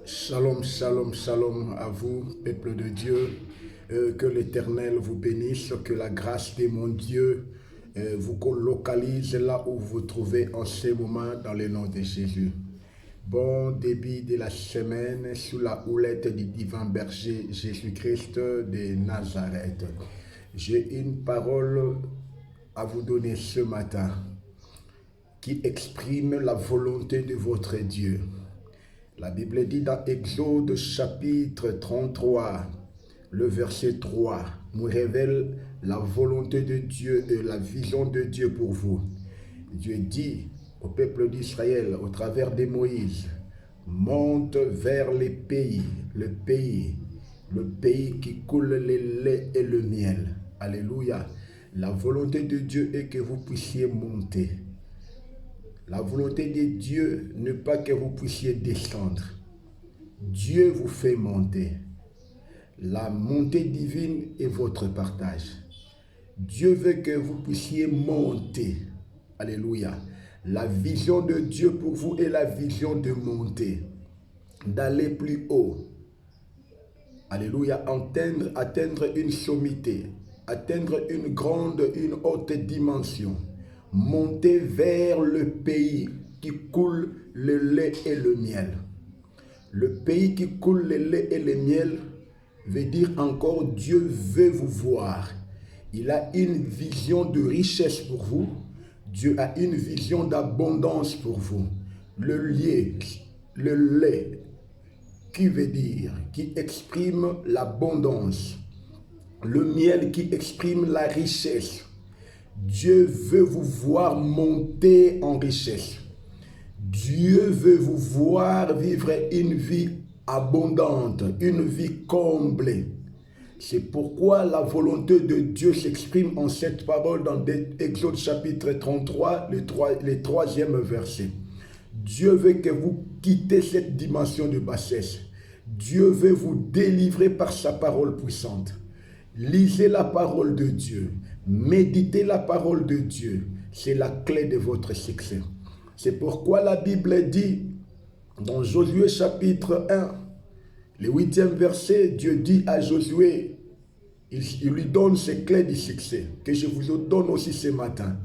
Shalom, shalom, shalom à vous, peuple de Dieu. Que l'Éternel vous bénisse, que la grâce de mon Dieu vous localise là où vous vous trouvez en ce moment dans le nom de Jésus. Bon début de la semaine sous la houlette du divin berger Jésus-Christ de Nazareth. J'ai une parole à vous donner ce matin qui exprime la volonté de votre Dieu. La Bible dit dans Exode chapitre 33, le verset 3, nous révèle la volonté de Dieu et la vision de Dieu pour vous. Dieu dit au peuple d'Israël, au travers de Moïse, monte vers le pays qui coule le lait et le miel. Alléluia. La volonté de Dieu est que vous puissiez monter. La volonté de Dieu n'est pas que vous puissiez descendre. Dieu vous fait monter. La montée divine est votre partage. Dieu veut que vous puissiez monter. Alléluia. La vision de Dieu pour vous est la vision de monter, d'aller plus haut. Alléluia. Atteindre une sommité, atteindre une haute dimension. Monter vers le pays qui coule le lait et le miel. Le pays qui coule le lait et le miel veut dire encore Dieu veut vous voir. Il a une vision de richesse pour vous. Dieu a une vision d'abondance pour vous. Le lait qui exprime l'abondance. Le miel qui exprime la richesse. Dieu veut vous voir monter en richesse. Dieu veut vous voir vivre une vie abondante, une vie comblée. C'est pourquoi la volonté de Dieu s'exprime en cette parole dans Exode chapitre 33, le troisième verset. Dieu veut que vous quittez cette dimension de bassesse. Dieu veut vous délivrer par sa parole puissante. Lisez la parole de Dieu. Méditez la parole de Dieu. C'est la clé de votre succès. C'est pourquoi la Bible dit dans Josué chapitre 1, le 8e verset, Dieu dit à Josué, il lui donne ses clés du succès, que je vous donne aussi ce matin.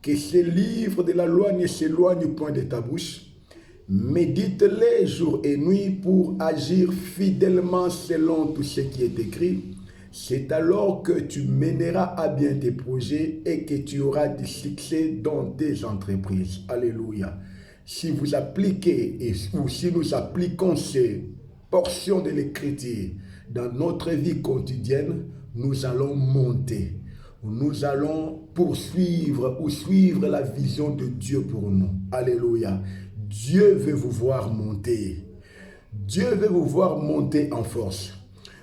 Que ces livres de la loi ne s'éloignent point de ta bouche. Médite-les jour et nuit pour agir fidèlement selon tout ce qui est écrit. C'est alors que tu mèneras à bien tes projets et que tu auras du succès dans tes entreprises. Alléluia. Si vous appliquez ou si nous appliquons ces portions de l'Écriture dans notre vie quotidienne, nous allons monter. Nous allons poursuivre ou suivre la vision de Dieu pour nous. Alléluia. Dieu veut vous voir monter. Dieu veut vous voir monter en force.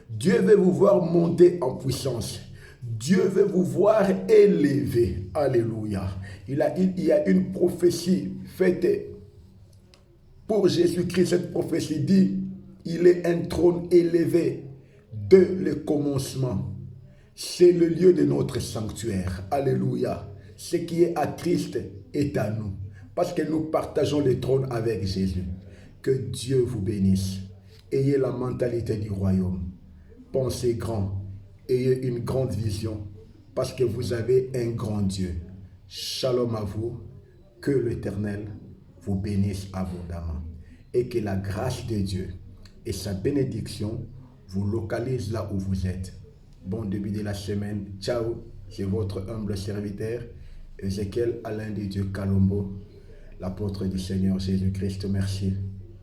Dieu veut vous voir monter en puissance. Dieu veut vous voir élevé. Alléluia. Il y a une prophétie faite pour Jésus-Christ. Cette prophétie dit, il est un trône élevé dès le commencement. C'est le lieu de notre sanctuaire. Alléluia. Ce qui est à Christ est à nous. Parce que nous partageons le trône avec Jésus. Que Dieu vous bénisse. Ayez la mentalité du royaume. Pensez grand, ayez une grande vision, parce que vous avez un grand Dieu. Shalom à vous, que l'Éternel vous bénisse abondamment, et que la grâce de Dieu et sa bénédiction vous localisent là où vous êtes. Bon début de la semaine, ciao, c'est votre humble serviteur, Ézéchiel Alain de Dieu Kalombo, l'apôtre du Seigneur Jésus-Christ. Merci,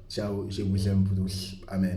ciao, je vous aime tous, amen.